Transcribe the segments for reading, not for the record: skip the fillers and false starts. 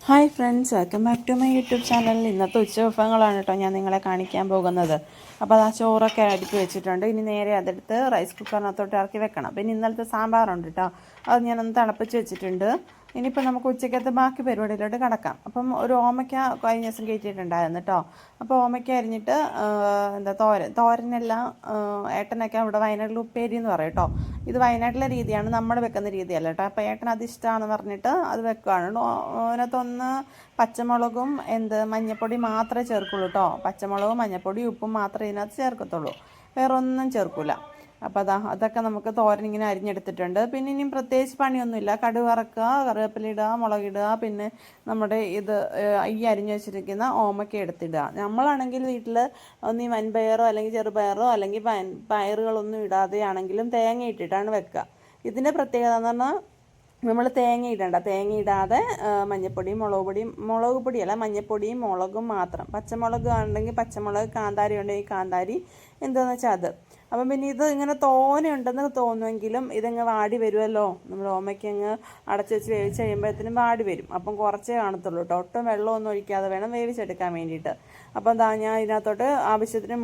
Hi friends, welcome back to my YouTube ചാനലിൽ ഇന്നത്തെ ഉച്ചവിഭവങ്ങളാണ് കേട്ടോ ഞാൻ നിങ്ങളെ കാണിക്കാൻ പോകുന്നത്. അപ്പോൾ അത് ആ ചോറൊക്കെ അടുക്കി വെച്ചിട്ടുണ്ട്. ഇനി നേരെ അതെടുത്ത് റൈസ് കുക്കറിനകത്തോട്ട് ഇറക്കി വെക്കണം. പിന്നെ ഇന്നലത്തെ സാമ്പാറുണ്ട് കേട്ടോ, അത് ഞാനൊന്ന് തിളപ്പിച്ച് വെച്ചിട്ടുണ്ട്. ഇനിയിപ്പോൾ നമുക്ക് ഉച്ചക്കത്തെ ബാക്കി പരിപാടിയിലോട്ട് കിടക്കാം. അപ്പം ഒരു ഓമയ്ക്ക കഴിഞ്ഞ ദിവസം കയറ്റിയിട്ടുണ്ടായിരുന്നു കേട്ടോ. അപ്പോൾ ഓമയ്ക്ക അരിഞ്ഞിട്ട് തോരനെല്ലാം ഏട്ടനൊക്കെ ഇവിടെ വയനാട്ടിൽ ഉപ്പേരി എന്ന് പറയും കേട്ടോ. ഇത് വയനാട്ടിലെ രീതിയാണ്, നമ്മൾ വെക്കുന്ന രീതിയല്ല കേട്ടോ. അപ്പോൾ ഏട്ടൻ അത് ഇഷ്ടമാണെന്ന് പറഞ്ഞിട്ട് അത് വെക്കുകയാണ്. അതിനകത്തൊന്ന് പച്ചമുളകും മഞ്ഞൾപ്പൊടി മാത്രമേ ചേർക്കുള്ളൂ കേട്ടോ. പച്ചമുളകും മഞ്ഞൾപ്പൊടി ഉപ്പും മാത്രമേ ഇതിനകത്ത് ചേർക്കത്തുള്ളൂ, വേറെ ഒന്നും ചേർക്കില്ല. അപ്പോൾ അതൊക്കെ നമുക്ക് തോരൻ ഇങ്ങനെ അരിഞ്ഞെടുത്തിട്ടുണ്ട്. പിന്നെ ഇനിയും പ്രത്യേകിച്ച് പണിയൊന്നുമില്ല. കടുക് വറക്കുക, കറിവേപ്പില ഇടുക, മുളകിടുക, പിന്നെ നമ്മുടെ ഈ അരിഞ്ഞു വെച്ചിരിക്കുന്ന ഓമയ്ക്ക എടുത്തിടുക. നമ്മളാണെങ്കിൽ വീട്ടിൽ ഒന്നീ വൻപയറോ അല്ലെങ്കിൽ ചെറുപയറോ അല്ലെങ്കിൽ പയറുകളൊന്നും ഇടാതെയാണെങ്കിലും തേങ്ങ ഇട്ടിട്ടാണ് വെക്കുക. ഇതിൻ്റെ പ്രത്യേകത എന്ന് പറഞ്ഞാൽ നമ്മൾ തേങ്ങ ഇടാതെ മഞ്ഞൾപ്പൊടിയും മുളക് പൊടിയല്ല, മഞ്ഞൾപ്പൊടിയും മുളകും മാത്രം. പച്ചമുളക് ഉണ്ടെങ്കിൽ പച്ചമുളക്, കാന്താരി ഉണ്ടെങ്കിൽ കാന്താരി, എന്താണെന്ന് വെച്ചാൽ അത്. അപ്പം പിന്നെ ഇത് ഇങ്ങനെ തോനെയുണ്ടെന്ന് തോന്നുമെങ്കിലും ഇതങ്ങ് വാടി വരുമല്ലോ. നമ്മൾ ഓമയ്ക്കങ്ങ് അടച്ച് വെച്ച് വേവിച്ച് കഴിയുമ്പോഴത്തേനും വാടി വരും. അപ്പം കുറച്ചേ കാണത്തുള്ളൂ കേട്ടോ. ഒട്ടും വെള്ളമൊന്നും ഒഴിക്കാതെ വേണം വേവിച്ചെടുക്കാൻ വേണ്ടിയിട്ട്. അപ്പം ഞാൻ ഇതിനകത്തോട്ട് ആവശ്യത്തിന്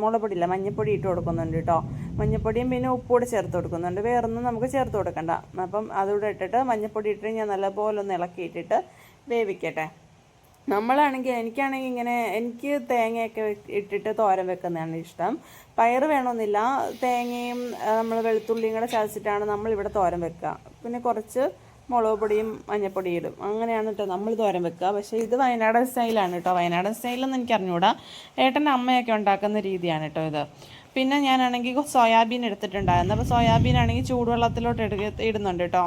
മുളക് പൊടിയില്ല, മഞ്ഞൾപ്പൊടി ഇട്ട് കൊടുക്കുന്നുണ്ട് കേട്ടോ. മഞ്ഞൾപ്പൊടിയും പിന്നെ ഉപ്പൂടെ ചേർത്ത് കൊടുക്കുന്നുണ്ട്, വേറൊന്നും നമുക്ക് ചേർത്ത് കൊടുക്കണ്ട. അപ്പം അതുകൂടെ ഇട്ടിട്ട് മഞ്ഞൾപ്പൊടി ഇട്ടിട്ട് ഞാൻ നല്ലപോലെ ഒന്ന് ഇളക്കിയിട്ടിട്ട് വേവിക്കട്ടെ. എനിക്കാണെങ്കിൽ എനിക്ക് തേങ്ങയൊക്കെ ഇട്ടിട്ട് തോരൻ വെക്കുന്നതാണ് ഇഷ്ടം. പയറ് വേണമെന്നില്ല, തേങ്ങയും നമ്മൾ വെളുത്തുള്ളിയും കൂടെ ചതച്ചിട്ടാണ് നമ്മളിവിടെ തോരൻ വെക്കുക. പിന്നെ കുറച്ച് മുളക് പൊടിയും മഞ്ഞൾപ്പൊടിയും ഇടും, അങ്ങനെയാണ് കേട്ടോ നമ്മൾ തോരൻ വെക്കുക. പക്ഷേ ഇത് വയനാടൻ സ്റ്റൈലാണ് കേട്ടോ. വയനാടൻ സ്റ്റൈലൊന്നും എനിക്ക് അറിഞ്ഞുകൂടാ, ഏട്ടൻ്റെ അമ്മയൊക്കെ ഉണ്ടാക്കുന്ന രീതിയാണ് കേട്ടോ ഇത്. പിന്നെ ഞാനാണെങ്കിൽ സോയാബീൻ എടുത്തിട്ടുണ്ടായിരുന്നു. അപ്പോൾ സോയാബീൻ ആണെങ്കിൽ ചൂടുവെള്ളത്തിലോട്ട് ഇടുന്നുണ്ട് കേട്ടോ.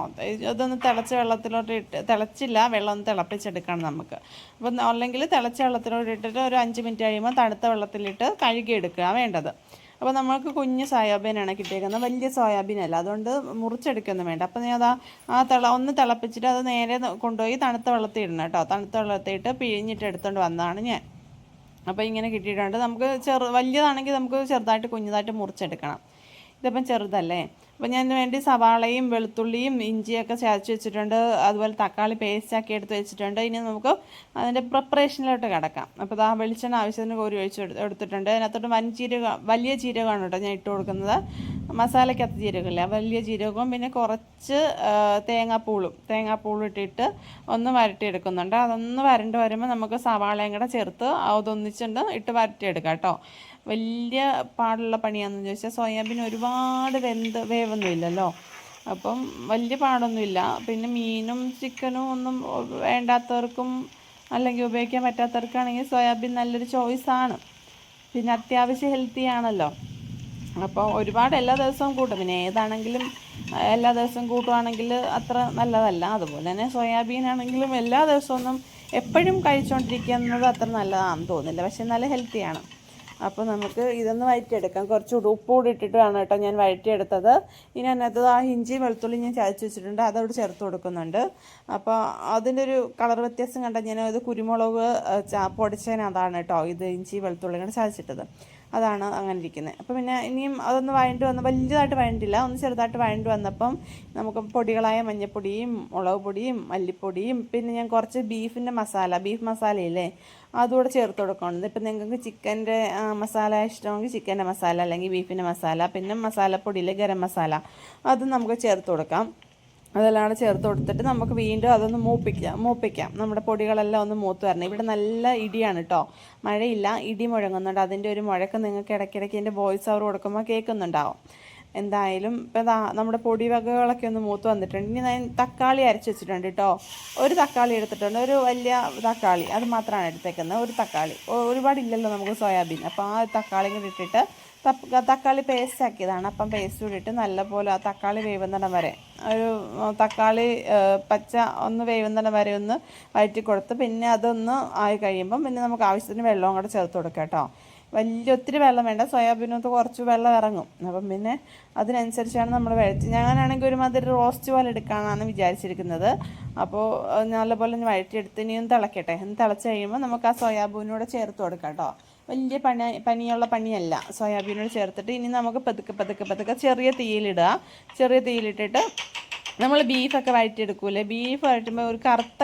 അതൊന്ന് തിളച്ച വെള്ളത്തിലോട്ട് തിളച്ചില്ല, വെള്ളം ഒന്ന് തിളപ്പിച്ചെടുക്കണം നമുക്ക്. അപ്പം അല്ലെങ്കിൽ തിളച്ച വെള്ളത്തിലോട്ട് ഇട്ടിട്ട് ഒരു 5 മിനിറ്റ് കഴിയുമ്പോൾ തണുത്ത വെള്ളത്തിലിട്ട് കഴുകിയെടുക്കുക വേണ്ടത്. അപ്പോൾ നമ്മൾക്ക് കുഞ്ഞ് സോയാബീനാണ് കിട്ടിയേക്കുന്നത്, വലിയ സോയാബീൻ അല്ല, അതുകൊണ്ട് മുറിച്ചെടുക്കൊന്നും വേണ്ട. അപ്പോൾ ഞാൻ ഒന്ന് തിളപ്പിച്ചിട്ട് അത് നേരെ കൊണ്ടുപോയി തണുത്ത വെള്ളത്തിൽ ഇടണം കേട്ടോ. തണുത്ത വെള്ളത്തിൽ ഇട്ട് പിഴിഞ്ഞിട്ട് എടുത്തുകൊണ്ട് വന്നതാണ് ഞാൻ. അപ്പോൾ ഇങ്ങനെ കിട്ടിയിട്ടുണ്ട്. നമുക്ക് വലിയതാണെങ്കിൽ നമുക്ക് ചെറുതായിട്ട് കുഞ്ഞതായിട്ട് മുറിച്ചെടുക്കണം. ഇതിപ്പം ചെറുതല്ലേ. അപ്പോൾ ഞാൻ ഇതിന് വേണ്ടി സവാളയും വെളുത്തുള്ളിയും ഇഞ്ചിയൊക്കെ ചതച്ച് വെച്ചിട്ടുണ്ട്, അതുപോലെ തക്കാളി പേസ്റ്റാക്കി എടുത്ത് വെച്ചിട്ടുണ്ട്. ഇനി നമുക്ക് അതിൻ്റെ പ്രിപ്പറേഷനിലോട്ട് കിടക്കാം. അപ്പോൾ വെളിച്ചെണ്ണ ആവശ്യത്തിന് കോരി എടുത്തിട്ടുണ്ട്. അതിനകത്തോട്ട് വലിയ ജീരകമാണ് കേട്ടോ ഞാൻ ഇട്ട് കൊടുക്കുന്നത്. മസാലയ്ക്കകത്ത് ജീരകമില്ല, വലിയ ജീരകവും പിന്നെ കുറച്ച് തേങ്ങാപ്പൂളും ഇട്ടിട്ട് ഒന്ന് വരട്ടിയെടുക്കുന്നുണ്ട്. അതൊന്ന് വരണ്ട് വരുമ്പോൾ നമുക്ക് സവാളയും കൂടെ ചേർത്ത് അതൊന്നിച്ചുണ്ട് ഇട്ട് വരട്ടിയെടുക്കാം കേട്ടോ. വലിയ പാടുള്ള പണിയാണെന്ന് ചോദിച്ചാൽ സോയാബീൻ ഒരുപാട് വേവൊന്നും ഇല്ലല്ലോ, അപ്പം വലിയ പാടൊന്നുമില്ല. പിന്നെ മീനും ചിക്കനും ഒന്നും വേണ്ടാത്തവർക്കും അല്ലെങ്കിൽ ഉപയോഗിക്കാൻ പറ്റാത്തവർക്കാണെങ്കിൽ സോയാബീൻ നല്ലൊരു ചോയ്സാണ്. പിന്നെ അത്യാവശ്യം ഹെൽത്തി ആണല്ലോ. അപ്പോൾ ഒരുപാട് എല്ലാ ദിവസവും കൂട്ടും. പിന്നെ ഏതാണെങ്കിലും എല്ലാ ദിവസവും കൂട്ടുവാണെങ്കിൽ അത്ര നല്ലതല്ല. അതുപോലെ തന്നെ സോയാബീൻ ആണെങ്കിലും എല്ലാ ദിവസമൊന്നും എപ്പോഴും കഴിച്ചുകൊണ്ടിരിക്കുന്നത് അത്ര നല്ലതാണെന്ന് തോന്നുന്നില്ല, പക്ഷെ നല്ല ഹെൽത്തിയാണ്. അപ്പോൾ നമുക്ക് ഇതൊന്ന് വഴറ്റിയെടുക്കാം. കുറച്ചുകൂടി ഉപ്പുകൂടി ഇട്ടിട്ട് വേണം കേട്ടോ ഞാൻ വഴറ്റിയെടുത്തത്. ഇനി അതിനകത്ത് ഇഞ്ചി വെളുത്തുള്ളി ഞാൻ ചതച്ച് വെച്ചിട്ടുണ്ട്, അതോട് ചേർത്ത് കൊടുക്കുന്നുണ്ട്. അപ്പോൾ അതിൻ്റെ ഒരു കളർ വ്യത്യാസം കണ്ടാൽ ഞാൻ ഇത് കുരുമുളക് പൊടിച്ചതിനതാണ് കേട്ടോ ഇത് ഇഞ്ചി വെളുത്തുള്ളി കൂടെ ചതച്ചിട്ടത്, അതാണ് അങ്ങനെ ഇരിക്കുന്നത്. അപ്പോൾ പിന്നെ ഇനിയും അതൊന്ന് വലിയതായിട്ട് വഴണ്ടില്ല, ഒന്ന് ചെറുതായിട്ട് വഴണ്ട് വന്നപ്പം നമുക്ക് പൊടികളായ മഞ്ഞൾപ്പൊടിയും മുളക് പൊടിയും മല്ലിപ്പൊടിയും പിന്നെ ഞാൻ കുറച്ച് ബീഫ് മസാലയില്ലേ അതുകൂടെ ചേർത്ത് കൊടുക്കണം. ഇപ്പം നിങ്ങൾക്ക് ചിക്കൻ്റെ മസാല ഇഷ്ടമെങ്കിൽ ചിക്കൻ്റെ മസാല, അല്ലെങ്കിൽ ബീഫിൻ്റെ മസാല, പിന്നെ മസാലപ്പൊടിയിലെ ഗരം മസാല അതും നമുക്ക് ചേർത്ത് കൊടുക്കാം. അതെല്ലാം ചേർത്ത് കൊടുത്തിട്ട് നമുക്ക് വീണ്ടും അതൊന്ന് മൂപ്പിക്കാം. നമ്മുടെ പൊടികളെല്ലാം ഒന്ന് മൂത്ത് വരണം. ഇവിടെ നല്ല ഇടിയാണ് കേട്ടോ, മഴയില്ല, ഇടി മുഴങ്ങുന്നുണ്ട്. അതിൻ്റെ ഒരു മുഴക്കം നിങ്ങൾക്ക് ഇടയ്ക്കിടയ്ക്ക് എൻ്റെ വോയിസ് ഓവർ കൊടുക്കുമ്പോൾ കേൾക്കുന്നുണ്ടാവും. എന്തായാലും ഇപ്പം നമ്മുടെ പൊടി വകകളൊക്കെ ഒന്ന് മൂത്ത് വന്നിട്ടുണ്ട്. ഇനി ഞാൻ തക്കാളി അരച്ച് വെച്ചിട്ടുണ്ട് കേട്ടോ. ഒരു തക്കാളി എടുത്തിട്ടുണ്ട്, ഒരു വലിയ തക്കാളി, അത് മാത്രമാണ് എടുത്തേക്കുന്നത്. ഒരു തക്കാളി, ഒരുപാടില്ലല്ലോ നമുക്ക് സോയാബീൻ. അപ്പോൾ ആ തക്കാളി കൂടി ഇട്ടിട്ട് തക്കാളി പേസ്റ്റ് ആക്കിയതാണ്. അപ്പം പേസ്റ്റ് കൂടി ഇട്ട് നല്ലപോലെ ആ തക്കാളി വേവുന്നിടം വരെ തക്കാളി പച്ച ഒന്ന് വേവുന്നിടം വരെ ഒന്ന് വഴറ്റി കൊടുത്ത് പിന്നെ അതൊന്ന് ആയി കഴിയുമ്പം പിന്നെ നമുക്ക് ആവശ്യത്തിന് വെള്ളവും കൂടെ ചേർത്ത് കൊടുക്കാം കേട്ടോ. ഒത്തിരി വെള്ളം വേണ്ട, സോയാബീനകത്ത് കുറച്ച് വെള്ളം ഇറങ്ങും. അപ്പം പിന്നെ അതിനനുസരിച്ചാണ് നമ്മൾ ഞാനാണെങ്കിൽ ഒരുമാതിരി റോസ്റ്റ് പോലെ എടുക്കാനാണ് വിചാരിച്ചിരിക്കുന്നത്. അപ്പോൾ നല്ലപോലെ വഴറ്റിയെടുത്ത് ഇനി ഒന്ന് തിളക്കട്ടെ. തിളച്ച് കഴിയുമ്പോൾ നമുക്ക് ആ സോയാബീനൂടെ ചേർത്ത് കൊടുക്കാം കേട്ടോ. വലിയ പനിയുള്ള പണിയല്ല. സോയാബീനോട് ചേർത്തിട്ട് ഇനി നമുക്ക് പതുക്കെ ചെറിയ തീയിലിടുക. ചെറിയ തീയിലിട്ടിട്ട് നമ്മൾ ബീഫൊക്കെ വഴറ്റിയെടുക്കൂലേ, ബീഫ് വഴറ്റുമ്പോൾ ഒരു കറുത്ത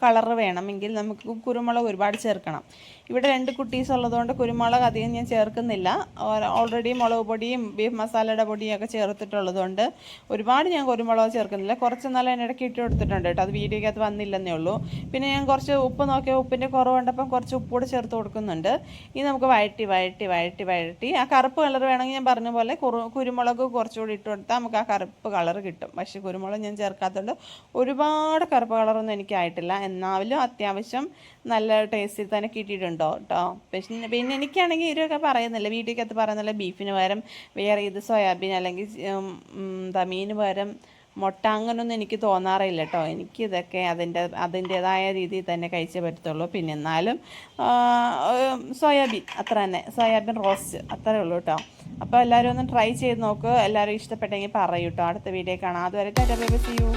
കളറ് വേണമെങ്കിൽ നമുക്ക് കുരുമുളക് ഒരുപാട് ചേർക്കണം. ഇവിടെ 2 കുട്ടീസ് ഉള്ളതുകൊണ്ട് കുരുമുളക് അധികം ഞാൻ ചേർക്കുന്നില്ല. ഓൾറെഡി മുളക് പൊടിയും ബീഫ് മസാലയുടെ പൊടിയും ഒക്കെ ചേർത്തിട്ടുള്ളതുകൊണ്ട് ഒരുപാട് ഞാൻ കുരുമുളക് ചേർക്കുന്നില്ല. കുറച്ച് നല്ല ഇടയ്ക്ക് ഇട്ട് കൊടുത്തിട്ടുണ്ട് കേട്ടോ, അത് വീഡിയോയ്ക്കകത്ത് വന്നില്ലെന്നേ ഉള്ളൂ. പിന്നെ ഞാൻ കുറച്ച് ഉപ്പ് നോക്കിയ ഉപ്പിൻ്റെ കുറവുണ്ടപ്പം കുറച്ച് ഉപ്പൂടെ ചേർത്ത് കൊടുക്കുന്നുണ്ട്. ഇനി നമുക്ക് വഴറ്റി ആ കറുപ്പ് കളർ വേണമെങ്കിൽ ഞാൻ പറഞ്ഞ പോലെ കുരുമുളക് കുറച്ചുകൂടി ഇട്ട് കൊടുത്താൽ നമുക്ക് ആ കറുപ്പ് കളർ കിട്ടും. പക്ഷേ കുരുമുളക് ഞാൻ ചേർക്കാത്തതുകൊണ്ട് ഒരുപാട് കറുപ്പ് കളറൊന്നും എനിക്കായിട്ടില്ല. എന്നാലും അത്യാവശ്യം നല്ല ടേസ്റ്റിൽ തന്നെ കിട്ടിയിട്ടുണ്ടോ കേട്ടോ. പിന്നെ എനിക്കാണെങ്കിൽ ഇവരൊക്കെ പറയുന്നില്ല, വീട്ടിലേക്കകത്ത് പറയുന്നില്ല ബീഫിന് പകരം വേറെ ഇത് സോയാബീൻ അല്ലെങ്കിൽ മീന് പകരം മുട്ട, അങ്ങനൊന്നും എനിക്ക് തോന്നാറില്ല കേട്ടോ. എനിക്കിതൊക്കെ അതിൻ്റേതായ രീതിയിൽ തന്നെ കഴിച്ചേ പറ്റത്തുള്ളൂ. പിന്നെ എന്നാലും സോയാബീൻ അത്ര തന്നെ, സോയാബീൻ റോസ്റ്റ് അത്രേ ഉള്ളൂ കേട്ടോ. അപ്പോൾ എല്ലാവരും ഒന്ന് ട്രൈ ചെയ്ത് നോക്ക്. എല്ലാവരും ഇഷ്ടപ്പെട്ടെങ്കിൽ പറയൂ കേട്ടോ. അടുത്ത വീഡിയോ കാണാം. അതുവരെ tata bye bye, see U.